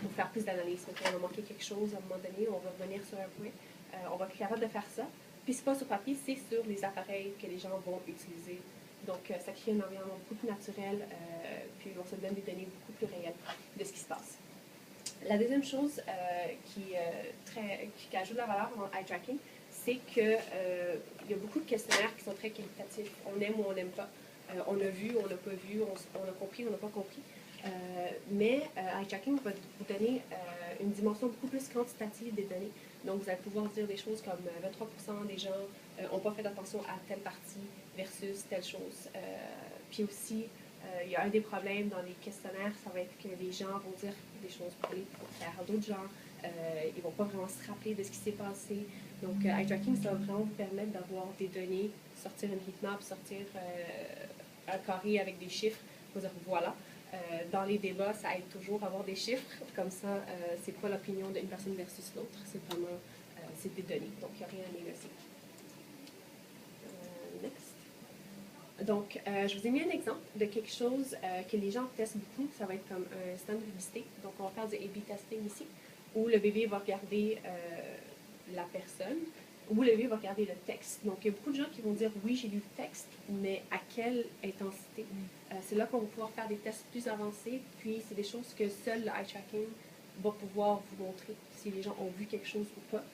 pour faire plus d'analyse. On va manquer quelque chose à un moment donné, on va revenir sur un point. On va être capable de faire ça. Puis c'est pas sur papier, c'est sur les appareils que les gens vont utiliser. Donc ça crée un environnement beaucoup plus naturel, puis on se donne des données beaucoup plus réelles de ce qui se passe. La deuxième chose qui ajoute de la valeur en eye tracking, c'est qu'il y a beaucoup de questionnaires qui sont très qualitatifs. On aime ou on n'aime pas. On a vu, on n'a pas vu, on a compris, on n'a pas compris. Mais eye tracking va vous donner une dimension beaucoup plus quantitative des données. Donc, vous allez pouvoir dire des choses comme 23% des gens n'ont pas fait attention à telle partie versus telle chose. Puis aussi, il y a un des problèmes dans les questionnaires, ça va être que les gens vont dire des choses pour faire à d'autres gens. Ils ne vont pas vraiment se rappeler de ce qui s'est passé. Donc, eye tracking, ça va vraiment vous permettre d'avoir des données, sortir une heatmap, sortir un carré avec des chiffres, pour dire voilà. Dans les débats, ça aide toujours à avoir des chiffres. Comme ça, c'est pas l'opinion d'une personne versus l'autre, c'est vraiment c'est des données. Donc, il n'y a rien à négocier. Next. Donc, je vous ai mis un exemple de quelque chose que les gens testent beaucoup. Ça va être comme un stand de publicité. Donc, on va faire du A/B testing ici, où le bébé va regarder la personne, où le bébé va regarder le texte. Donc, il y a beaucoup de gens qui vont dire oui, j'ai lu le texte, mais à quelle intensité? C'est là qu'on va pouvoir faire des tests plus avancés, puis c'est des choses que seul le eye tracking va pouvoir vous montrer si les gens ont vu quelque chose ou pas.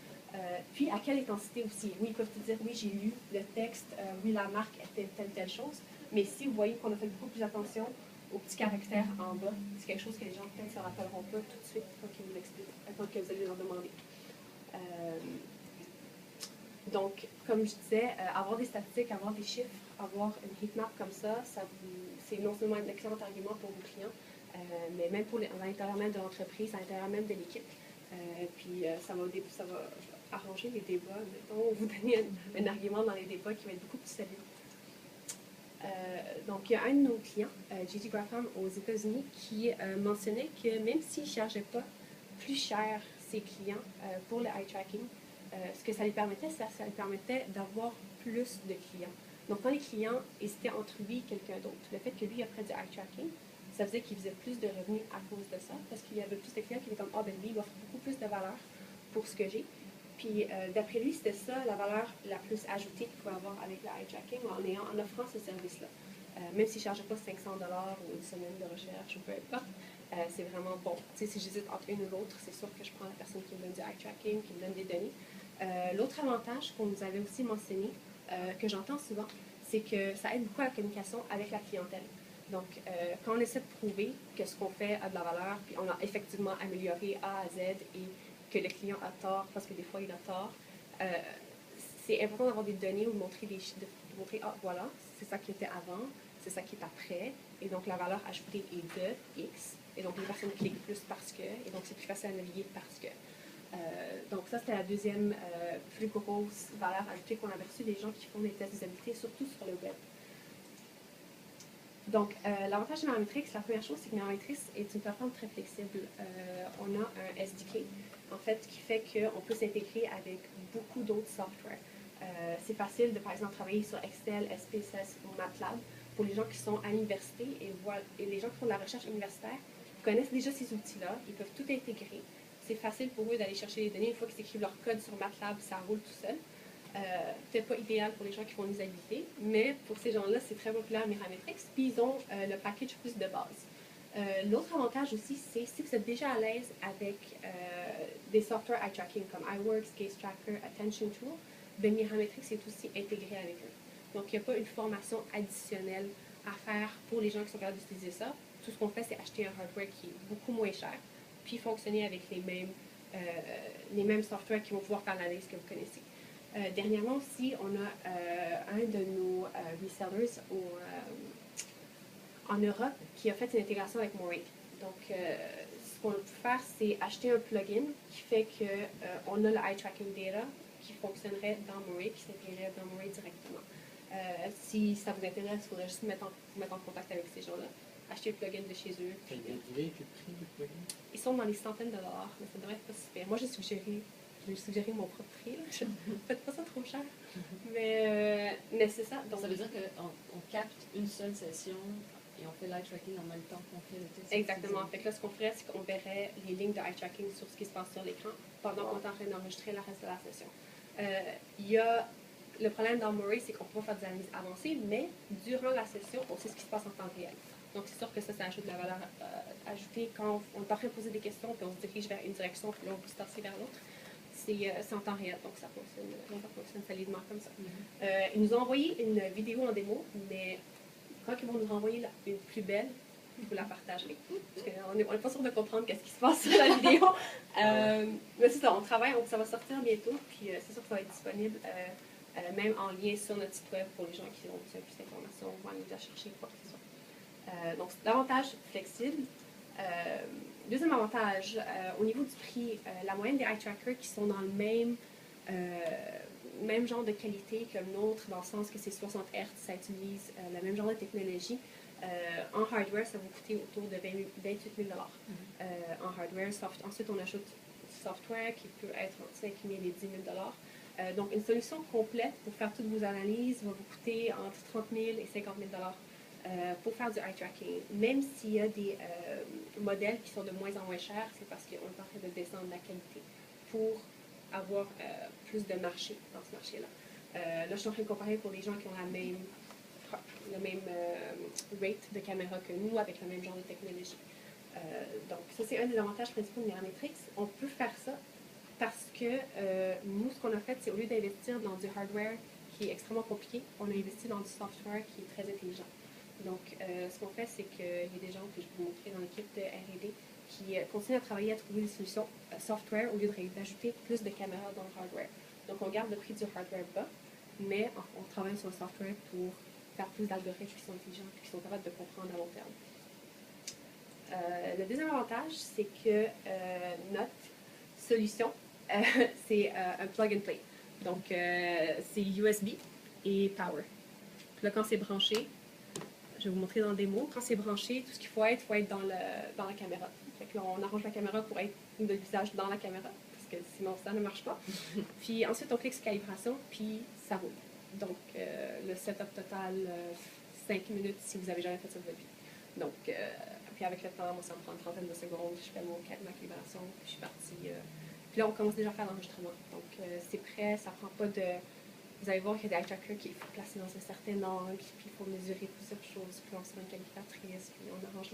Puis à quelle intensité aussi? Oui, ils peuvent te dire oui, j'ai lu le texte, oui, la marque était telle chose, mais si vous voyez qu'on a fait beaucoup plus attention aux petits caractères en bas, c'est quelque chose que les gens peut-être ne se rappelleront pas tout de suite quand ils vous l'expliquent, quand vous allez leur demander. Donc, comme je disais, avoir des statistiques, avoir des chiffres, avoir une heatmap comme ça, c'est non seulement un excellent argument pour vos clients, mais même pour à l'intérieur même de l'entreprise, à l'intérieur même de l'équipe. Puis ça va arranger les débats. Mettons, vous donner un argument dans les débats qui va être beaucoup plus solide. Donc, il y a un de nos clients, J.J. Graham aux États-Unis, qui mentionnait que même s'il ne chargeait pas plus cher ses clients pour le eye tracking, ce que ça lui permettait, ça lui permettait d'avoir plus de clients. Donc, quand les clients hésitaient entre lui et quelqu'un d'autre, le fait que lui a fait du eye tracking, ça faisait qu'il faisait plus de revenus à cause de ça, parce qu'il y avait plus de clients qui étaient comme « Ah, ben lui, il offre beaucoup plus de valeur pour ce que j'ai. » Puis, d'après lui, c'était ça la valeur la plus ajoutée qu'il pouvait avoir avec le eye tracking en offrant ce service-là. Même s'il ne chargeait pas 500$ ou une semaine de recherche ou peu importe, c'est vraiment bon. Tu sais, si j'hésite entre une ou l'autre, c'est sûr que je prends la personne qui me donne du eye tracking, qui me donne des données. L'autre avantage qu'on nous avait aussi mentionné, que j'entends souvent, c'est que ça aide beaucoup à la communication avec la clientèle. Donc, quand on essaie de prouver que ce qu'on fait a de la valeur, puis on a effectivement amélioré A à Z et que le client a tort, parce que des fois il a tort, c'est important d'avoir des données ou de montrer ah, voilà, c'est ça qui était avant, c'est ça qui est après, et donc la valeur ajoutée est de X, et donc les personnes cliquent plus parce que, et donc c'est plus facile à naviguer parce que. Donc ça, c'était la deuxième plus grosse valeur ajoutée qu'on avait reçue des gens qui font des tests d'usabilité, surtout sur le web. Donc, l'avantage de Merametrix, la première chose, c'est que Merametrix est une plateforme très flexible. On a un SDK, en fait, qui fait qu'on peut s'intégrer avec beaucoup d'autres softwares. C'est facile de, par exemple, travailler sur Excel, SPSS ou MATLAB pour les gens qui sont à l'université et les gens qui font de la recherche universitaire connaissent déjà ces outils-là, ils peuvent tout intégrer. C'est facile pour eux d'aller chercher les données. Une fois qu'ils écrivent leur code sur MATLAB, ça roule tout seul. Peut-être pas idéal pour les gens qui font l'usabilité, mais pour ces gens-là, c'est très populaire Merametrix, puis ils ont le package plus de base. L'autre avantage aussi, c'est si vous êtes déjà à l'aise avec des softwares eye tracking comme iWorks, Case Tracker, Attention Tool, ben Merametrix est aussi intégré avec eux. Donc, il n'y a pas une formation additionnelle à faire pour les gens qui sont capables d'utiliser ça. Tout ce qu'on fait, c'est acheter un hardware qui est beaucoup moins cher, puis fonctionner avec les mêmes softwares qui vont pouvoir faire l'analyse que vous connaissez. Dernièrement aussi, on a un de nos resellers en Europe qui a fait une intégration avec Moray. Donc, ce qu'on peut faire, c'est acheter un plugin qui fait qu'on a le eye tracking data qui fonctionnerait dans Moray, qui s'intégrerait dans Moray directement. Si ça vous intéresse, il faudrait juste vous mettre en contact avec ces gens-là. Acheter le plugin de chez eux. Quel est le prix du plugin? Ils sont dans les centaines de dollars, mais ça devrait être pas super. Moi, j'ai suggéré mon propre prix. Je ne faites pas ça trop cher. Mais c'est ça. Donc, ça veut dire qu'on capte une seule session Et on fait l'eye tracking en même temps qu'on fait le test. Exactement. Fait que là, ce qu'on ferait, c'est qu'on verrait les lignes de eye tracking sur ce qui se passe sur l'écran pendant qu'on est en train d'enregistrer le reste de la session. Il y a le problème dans Maury, c'est qu'on peut pas faire des analyses avancées, mais durant la session, on sait ce qui se passe en temps réel. Donc, c'est sûr que ça ajoute de la valeur ajoutée quand on est en train de poser des questions, puis on se dirige vers une direction, puis là, on peut se tasser vers l'autre. C'est en temps réel, donc ça fonctionne solidement comme ça. Ils nous ont envoyé une vidéo en démo, mais quand ils vont nous renvoyer une plus belle, vous la partagerez. Parce qu'on n'est pas sûr de comprendre qu'est-ce qui se passe sur la vidéo. Mais c'est ça, on travaille, ça va sortir bientôt, puis c'est sûr que ça va être disponible même en lien sur notre site web pour les gens qui ont besoin de plus d'informations, vont aller la chercher, quoi que ce soit. Donc, davantage flexible. Deuxième avantage, au niveau du prix, la moyenne des eye trackers qui sont dans le même genre de qualité que le nôtre, dans le sens que c'est 60 Hz, ça utilise le même genre de technologie. En hardware, ça va coûter autour de 28 000 en hardware. Ensuite, on ajoute du software qui peut être entre 5 000 et 10 000 donc, une solution complète pour faire toutes vos analyses va vous coûter entre 30 000 et 50 000 pour faire du eye tracking. Même s'il y a des modèles qui sont de moins en moins chers, c'est parce qu'on est en train de descendre la qualité pour avoir plus de marché dans ce marché-là. Là, je suis en train de comparer pour les gens qui ont le même rate de caméra que nous, avec le même genre de technologie. Donc, ça, c'est un des avantages principaux de Mirametrix. On peut faire ça parce que nous, ce qu'on a fait, c'est au lieu d'investir dans du hardware qui est extrêmement compliqué, on a investi dans du software qui est très intelligent. Donc, ce qu'on fait, c'est qu'il y a des gens que je vais vous montrer dans l'équipe de R&D qui continuent à travailler à trouver des solutions software au lieu d'ajouter plus de caméras dans le hardware. Donc, on garde le prix du hardware bas, mais on travaille sur le software pour faire plus d'algorithmes qui sont intelligents et qui sont capables de comprendre à long terme. Le deuxième avantage, c'est que notre solution, c'est un plug and play. Donc, c'est USB et power. Puis là, quand c'est branché, je vais vous montrer dans le démo, quand c'est branché, tout ce qu'il faut être dans la caméra. Fait que là, on arrange la caméra pour être le visage dans la caméra, parce que sinon, ça ne marche pas. Puis ensuite, on clique sur calibration, puis ça roule. Donc, le setup total, 5 minutes si vous n'avez jamais fait ça de votre vie. Donc, puis avec le temps, moi, ça me prend une trentaine de secondes, je fais ma calibration, puis je suis partie. Puis là, on commence déjà à faire l'enregistrement. Donc, c'est prêt, ça prend pas de... Vous allez voir qu'il y a des eye trackers qu'il faut placer dans un certain angle, puis il faut mesurer plusieurs choses, puis on se met une calculatrice, puis on arrange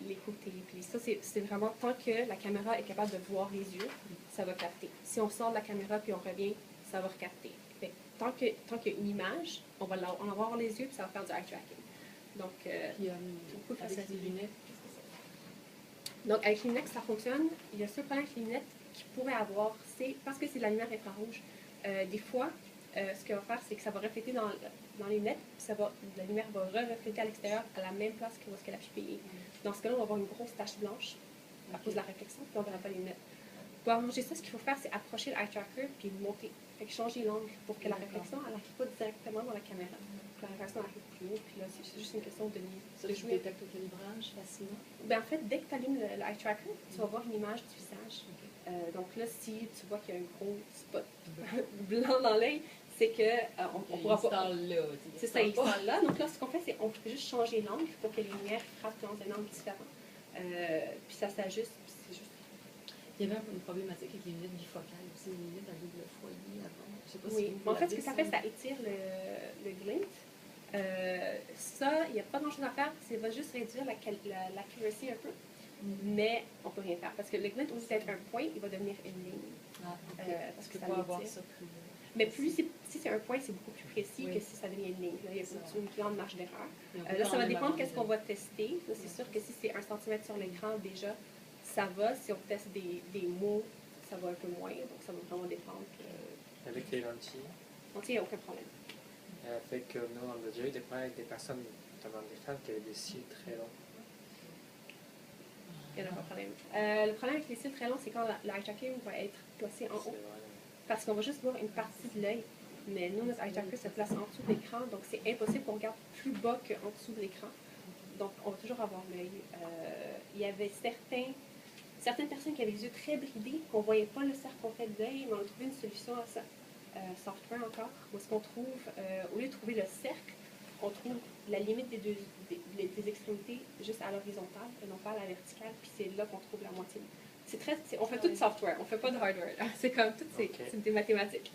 les côtés. Puis ça, c'est vraiment, tant que la caméra est capable de voir les yeux, ça va capter. Si on sort de la caméra puis on revient, ça va recapter. Fait que tant qu'il y a une image, on va avoir les yeux, puis ça va faire du eye tracking. Donc, avec les lunettes, qu'est-ce que ça fait? Donc, avec les lunettes, ça fonctionne. Il y a ce problème avec les lunettes qu'il pourrait avoir, c'est parce que c'est de la lumière infrarouge. Des fois, ce qu'il va faire, c'est que ça va refléter dans les lunettes, puis la lumière va refléter à l'extérieur à la même place que lorsqu'elle a pupillé. Dans ce cas-là, on va avoir une grosse tache blanche à cause de la réflexion, puis on ne verra pas les lunettes. Pour arranger ça, ce qu'il faut faire, c'est approcher le eye tracker puis le monter. Fait que changer l'angle pour que la réflexion n'arrive pas directement dans la caméra. La réflexion arrive plus haut, puis là, c'est juste une question de Tu détectes au calibrage facilement? Ben, en fait, dès que tu allumes le eye tracker, tu vas voir une image du visage. Donc là, si tu vois qu'il y a un gros spot blanc dans l'œil, c'est qu'on pourra pas... C'est ça, il installe là. Donc là, ce qu'on fait, c'est qu'on peut juste changer l'angle pour que les lumières frappent dans un angle différent. Puis ça s'ajuste, puis c'est juste... Il y avait une problématique avec les lunettes bifocales aussi, les lunettes à double foyer avant. Je sais pas Oui, si mais en fait, ce que ça fait, ça étire le glint. Ça, il n'y a pas grand-chose à faire, ça va juste réduire l'accuracy un peu. Mais on ne peut rien faire. Parce que le glint, au lieu d'être un point, il va devenir une ligne. Parce que ça avoir l'étire. ça plus... Mais si c'est un point, c'est beaucoup plus précis que si ça devient une ligne. Là, il y a une grande marge d'erreur. Là, ça va dépendre qu'est-ce qu'on va tester. Là, c'est sûr que si c'est 1 cm sur l'écran, déjà, ça va. Si on teste des mots, ça va un peu moins. Donc, ça va vraiment dépendre. Avec les lentilles? Lentilles, il n'y a aucun problème. Fait que nous, on a déjà eu des problèmes avec des personnes, notamment des femmes, qui avaient des cils très longs. Il n'y a pas de problème. Le problème avec les cils très longs, c'est quand l'eye tracking va être placé en haut. Parce qu'on va juste voir une partie de l'œil. Mais nous, notre eye tracker se place en dessous de l'écran, donc c'est impossible qu'on regarde plus bas qu'en dessous de l'écran. Donc, on va toujours avoir l'œil. Il y avait certaines personnes qui avaient les yeux très bridés, qu'on ne voyait pas le cercle complet de l'œil, mais on a trouvé une solution à ça, software encore, où est-ce qu'on trouve, au lieu de trouver le cercle, on trouve la limite des extrémités juste à l'horizontale et non pas à la verticale, puis c'est là qu'on trouve la moitié. On fait tout de software, on fait pas de hardware. C'est comme tout, c'est des mathématiques.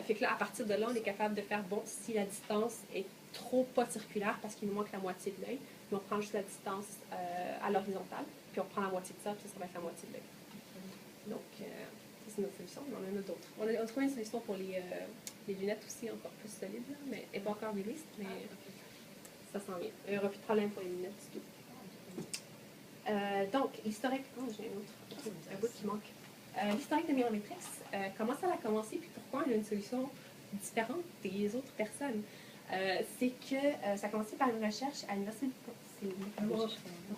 Fait que là, à partir de là, on est capable de faire, bon, si la distance est trop pas circulaire parce qu'il nous manque la moitié de l'œil, on prend juste la distance à l'horizontale, puis on prend la moitié de ça, puis ça va être la moitié de l'œil. Donc, ça, c'est notre solution, mais on en a d'autres. On a trouvé une solution pour les lunettes aussi, encore plus solide, là, mais elle n'est pas encore release, mais ça s'en vient. Il n'y aura plus de problème pour les lunettes du tout. Donc, l'historique, j'ai un bout qui manque. L'historique de Mirametrix, comment ça a commencé, puis pourquoi on a une solution différente des autres personnes. C'est que ça a commencé par une recherche à l'université de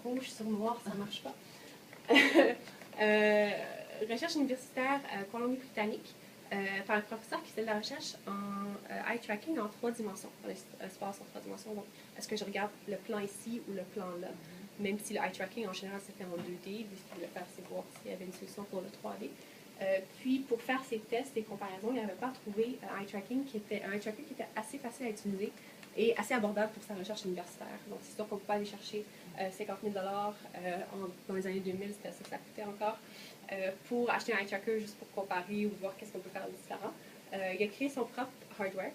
rouge sur noir, ça ne marche pas. Recherche universitaire Colombie-Britannique par un professeur qui fait de la recherche en eye tracking en 3 dimensions, dans l'espace en 3 dimensions. Donc, est-ce que je regarde le plan ici ou le plan là? Même si le eye tracking en général se fait en 2D, lui, ce qu'il voulait faire, c'est voir s'il y avait une solution pour le 3D. Puis, pour faire ces tests et comparaisons, il n'avait pas trouvé un eye tracking qui était assez facile à utiliser et assez abordable pour sa recherche universitaire. Donc, c'est sûr qu'on ne peut pas aller chercher 50 000 dans les années 2000, c'était ça que ça coûtait encore, pour acheter un eye tracker juste pour comparer ou voir qu'est-ce qu'on peut faire de différent. Il a créé son propre hardware.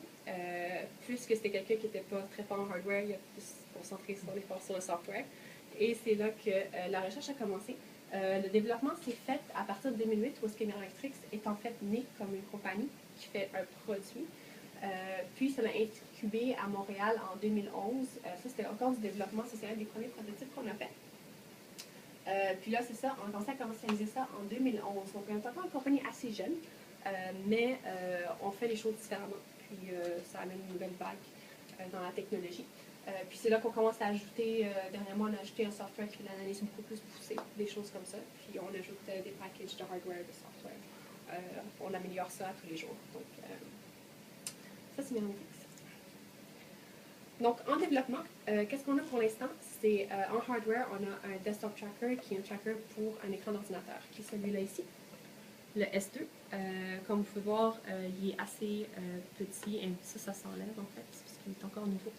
Puisque c'était quelqu'un qui n'était pas très fort en hardware, il a plus concentré son effort sur le software. Et c'est là que la recherche a commencé. Le développement s'est fait à partir de 2008, où Mirametrix est en fait né comme une compagnie qui fait un produit. Puis ça l'a incubé à Montréal en 2011. Ça, c'était encore du développement, ça, c'est un des premiers prototypes qu'on a fait. Puis là, c'est ça, on a commencé à commercialiser ça en 2011. Donc, on est encore une compagnie assez jeune, mais on fait les choses différemment. Puis ça amène une nouvelle vague dans la technologie. Puis c'est là qu'on commence à ajouter, dernièrement, on a ajouté un software qui fait l'analyse beaucoup plus poussée, des choses comme ça. Puis on ajoute des packages de hardware, de software. On améliore ça tous les jours. Donc, ça, c'est Mirametrix. Donc, en développement, qu'est-ce qu'on a pour l'instant? C'est en hardware, on a un desktop tracker qui est un tracker pour un écran d'ordinateur, qui est celui-là ici, le S2. Comme vous pouvez voir, il est assez petit. Et ça s'enlève en fait, parce qu'il est encore nouveau.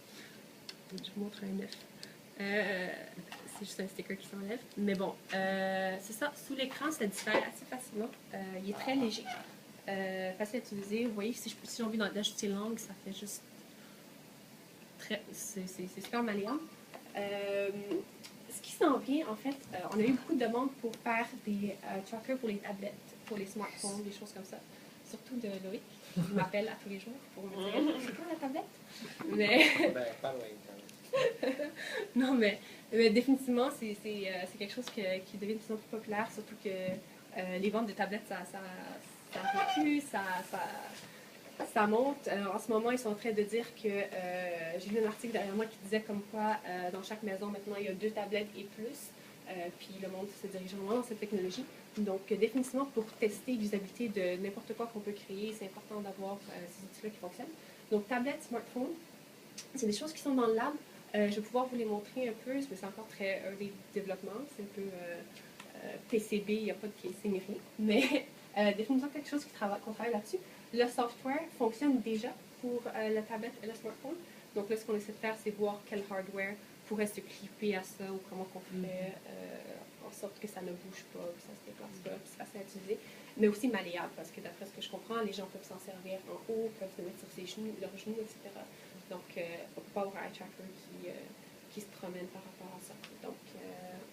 Je vous montre un neuf. C'est juste un sticker qui s'enlève. Mais bon, c'est ça. Sous l'écran, ça diffère assez facilement. Il est très léger, facile à utiliser. Vous voyez, si j'ai envie d'ajouter langue, ça fait juste c'est super malléable. Ce qui s'en vient, en fait, on a eu beaucoup de demandes pour faire des trackers pour les tablettes, pour les smartphones, des choses comme ça. Surtout de Loïc, qui m'appelle à tous les jours pour me dire c'est quoi la tablette? Mais... Ben, pas loin. Non, mais définitivement, c'est quelque chose qui devient de plus en plus populaire, surtout que les ventes de tablettes, ça recule, ça monte. En ce moment, ils sont en train de dire que j'ai lu un article derrière moi qui disait comme quoi dans chaque maison maintenant il y a 2 tablettes et plus. Puis le monde se dirige vraiment dans cette technologie. Donc définitivement pour tester l'usabilité de n'importe quoi qu'on peut créer, c'est important d'avoir ces outils-là qui fonctionnent. Donc tablette, smartphone, c'est des choses qui sont dans le lab. Je vais pouvoir vous les montrer un peu, mais c'est encore très early développement. C'est un peu PCB, il n'y a pas de PC ni rien. Mais définitivement quelque chose qu'on travaille là-dessus. Le software fonctionne déjà pour la tablette et le smartphone. Donc là, ce qu'on essaie de faire, c'est voir quel hardware pourrait se clipper à ça ou comment on fait en sorte que ça ne bouge pas, que ça se déplace pas, que c'est facile à utiliser. Mais aussi malléable, parce que d'après ce que je comprends, les gens peuvent s'en servir en haut, peuvent se mettre sur ses genoux, leurs genoux, etc. Donc, on ne peut pas avoir un eye tracker qui se promène par rapport à ça. Donc,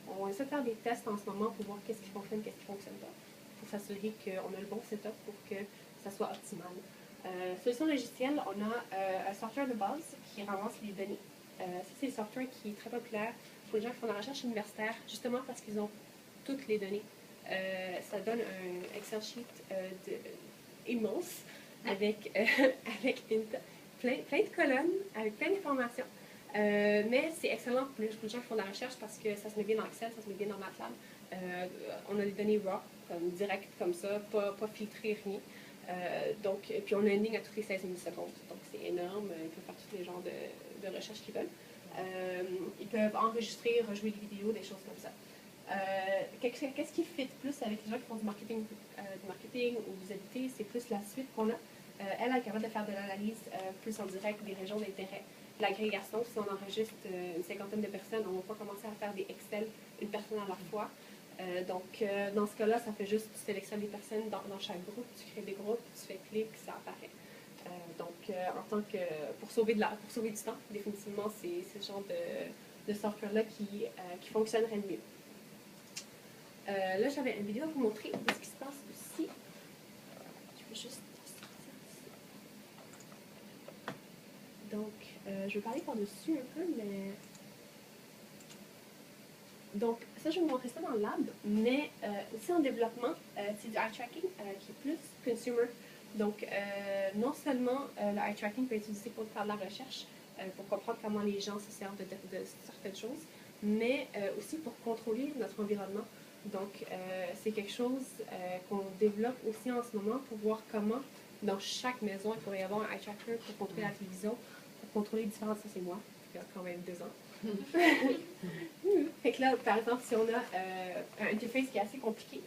on essaie de faire des tests en ce moment pour voir qu'est-ce qui fonctionne, qu'est-ce qui ne fonctionne pas, pour s'assurer qu'on a le bon setup pour que ça soit optimal. Solution logicielle, on a un software de base qui ramasse les données. Ça, c'est le software qui est très populaire pour les gens qui font de la recherche universitaire, justement parce qu'ils ont toutes les données. Ça donne un Excel sheet immense avec plein de colonnes, avec plein d'informations. Mais c'est excellent pour les gens qui font de la recherche parce que ça se met bien dans Excel, ça se met bien dans MATLAB. On a des données raw, direct comme ça, pas filtrées, rien. Donc, puis on a une ligne à toutes les 16 millisecondes. Donc c'est énorme, ils peuvent faire tous les genres de recherches qu'ils veulent. Ils peuvent enregistrer, rejouer des vidéos, des choses comme ça. Qu'est-ce qui fit plus avec les gens qui font du marketing ou d'usabilité? C'est plus la suite qu'on a. Elle est capable de faire de l'analyse plus en direct des régions d'intérêt. l'agrégation. Si on enregistre une cinquantaine de personnes, on ne va pas commencer à faire des Excel, une personne à la fois. Donc, dans ce cas-là, ça fait juste, tu sélectionnes des personnes dans chaque groupe, tu crées des groupes, tu fais clic, ça apparaît. En tant que, pour sauver du temps, définitivement, c'est ce genre de software-là qui fonctionnerait le mieux. Là, j'avais une vidéo à vous montrer de ce qui se passe aussi. Je vais juste sortir ici. Donc, je vais parler par-dessus un peu, mais... Donc, ça, je vais vous montrer ça dans le lab, mais aussi en développement, c'est du eye tracking qui est plus consumer. Donc, non seulement le eye tracking peut être utilisé pour faire de la recherche, pour comprendre comment les gens se servent de certaines choses, mais aussi pour contrôler notre environnement. Donc, c'est quelque chose qu'on développe aussi en ce moment pour voir comment, dans chaque maison, il pourrait y avoir un eye tracker pour contrôler la télévision, pour contrôler différentes... Ça, c'est moi, il y a quand même 2 ans. Fait que là, par exemple, si on a un interface qui est assez compliqué,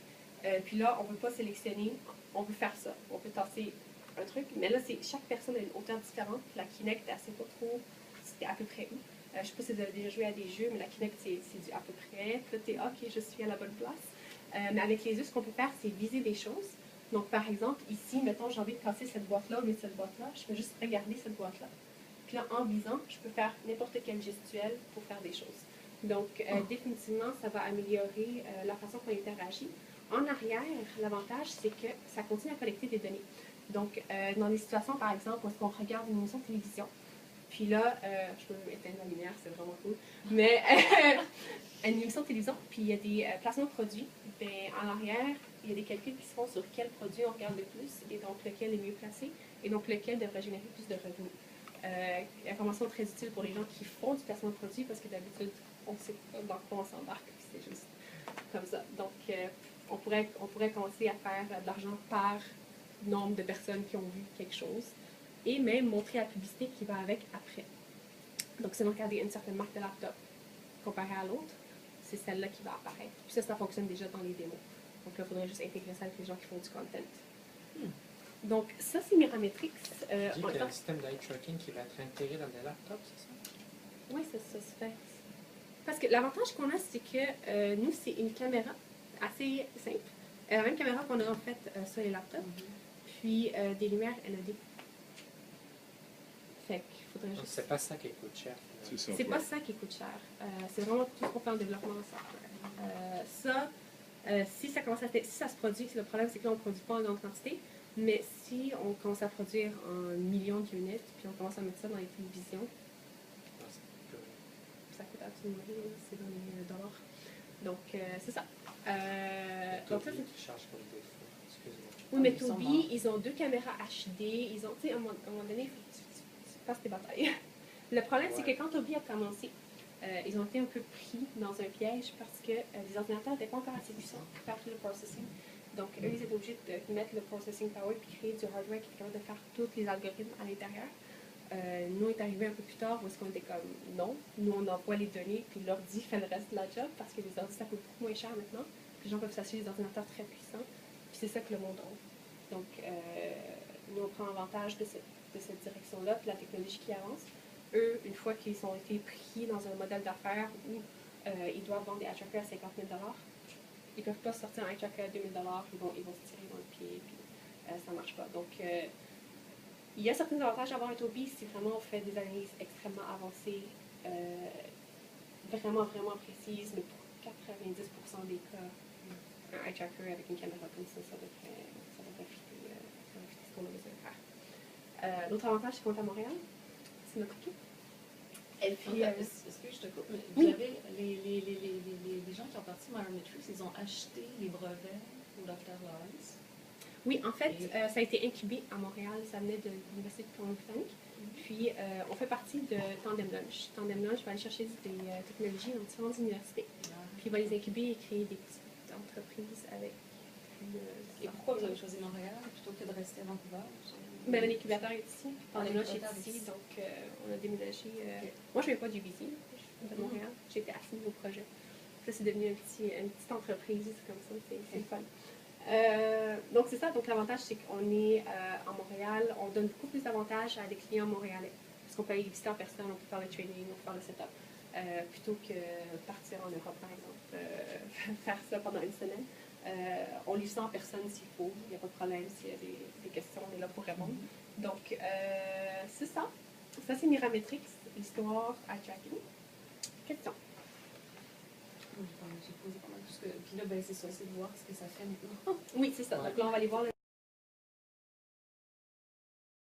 puis là, on ne peut pas sélectionner, on peut faire ça, on peut tasser un truc, mais là, chaque personne a une hauteur différente, puis la Kinect, elle ne sait pas trop c'était à peu près où. Je ne sais pas si vous avez déjà joué à des jeux, mais la Kinect, c'est du à peu près. Puis là, tu es OK, je suis à la bonne place. Mais avec les yeux, ce qu'on peut faire, c'est viser des choses. Donc, par exemple, ici, mettons, j'ai envie de casser cette boîte-là au lieu de cette boîte-là. Je peux juste regarder cette boîte-là. Puis là, en visant, je peux faire n'importe quel gestuel pour faire des choses. Donc, définitivement, ça va améliorer la façon qu'on interagit. En arrière, l'avantage, c'est que ça continue à collecter des données. Donc, dans des situations, par exemple, où est-ce qu'on regarde une émission de télévision, puis là, je peux éteindre la lumière, c'est vraiment cool, mais une émission de télévision, puis il y a des placements de produits. Bien, en arrière, il y a des calculs qui se font sur quel produit on regarde le plus, et donc lequel est mieux placé, et donc lequel devrait générer plus de revenus. Information très utile pour les gens qui font du placement de produits, parce que d'habitude, on ne sait pas dans quoi on s'embarque, puis c'est juste comme ça. Donc, on pourrait commencer à faire de l'argent par nombre de personnes qui ont vu quelque chose, et même montrer la publicité qui va avec après. Donc, si on regarde une certaine marque de laptop comparée à l'autre, c'est celle-là qui va apparaître. Puis ça fonctionne déjà dans les démos. Donc là, il faudrait juste intégrer ça avec les gens qui font du content. Donc, ça, c'est Mirametrix. Tu dis qu'il y a un système d'eye tracking qui va être intégré dans des laptops, c'est ça? Oui, ça se fait. Parce que l'avantage qu'on a, c'est que nous, c'est une caméra assez simple. La même caméra qu'on a en fait sur les laptops. Puis des lumières LED. Fait qu'il faudrait juste... C'est pas ça qui coûte cher. C'est pas ça qui coûte cher. C'est vraiment tout ce qu'on fait en développement de software. Si ça se produit, le problème c'est que là on ne produit pas en grande quantité, mais si on commence à produire en millions d'units, puis on commence à mettre ça dans les télévisions, ça coûte absolument rien, c'est dans les dollars. Donc c'est ça. Donc ça c'est... Oui, mais Tobii, ils ont 2 caméras HD, ils ont, tu sais, à un moment donné, il faut que tu fasses tes batailles. Le problème, c'est que quand Tobii a commencé, ils ont été un peu pris dans un piège parce que les ordinateurs n'étaient pas encore assez puissants pour faire tout le processing. Donc, eux, ils étaient obligés de mettre le processing power et créer du hardware qui est capable de faire tous les algorithmes à l'intérieur. Nous, on est arrivé un peu plus tard où est-ce qu'on était comme non. Nous, on envoie les données, puis l'ordi fait le reste de la job parce que les ordi, ça coûte beaucoup moins cher maintenant. Les gens peuvent s'acheter des ordinateurs très puissants. Puis c'est ça que le monde a. Donc, nous, on prend avantage de cette direction-là, puis la technologie qui avance. Eux, une fois qu'ils ont été pris dans un modèle d'affaires où ils doivent vendre des eye trackers à 50 000 $, ils ne peuvent pas sortir un eye tracker à 2 000 $, ils vont se tirer dans le pied, puis ça ne marche pas. Donc, il y a certains avantages d'avoir un Tobii si vraiment on fait des analyses extrêmement avancées, vraiment, vraiment précises, mais pour 90% des cas, un eye tracker avec une caméra comme ça devrait fitter ce qu'on a besoin de faire. L'autre avantage, c'est qu'on est à Montréal. C'est notre équipe. Et puis, est-ce que je te coupe? Mais oui. Vous avez les gens qui ont parti Mirametrix, ils ont acheté les brevets au Dr. Lawrence. Oui, en fait, ça a été incubé à Montréal. Ça venait de l'Université de Colombie-Britannique. Puis, on fait partie de Tandem Launch. Tandem Launch va aller chercher des technologies dans différentes universités. Puis, il va les incuber et créer des petites entreprises avec... Et pourquoi vous avez choisi Montréal plutôt que de rester à Vancouver? Ben, l'incubateur est ici. Tandem Launch est L'incubateur ici, ici. donc on a déménagé. Moi, je ne viens pas du BC, je viens de Montréal. J'ai été assignée au projet. Puis là, c'est devenu une petite entreprise, comme ça, c'est le fun. Donc, c'est ça. Donc, l'avantage, c'est qu'on est à Montréal. On donne beaucoup plus d'avantages à des clients montréalais. parce qu'on peut aller les visiter en personne, on peut faire le training, on peut faire le setup, plutôt que partir en Europe, par exemple, faire ça pendant une semaine. On livre ça en personne s'il faut, il n'y a pas de problème, s'il y a des questions, on est là pour répondre. Donc, c'est ça. Ça, c'est Mirametrix, l'histoire eye tracking. Question. J'ai posé pas mal tout ce que. Puis là, ben, c'est ça, c'est de voir ce que ça fait maintenant. Oui, c'est ça. Donc là, on va aller voir le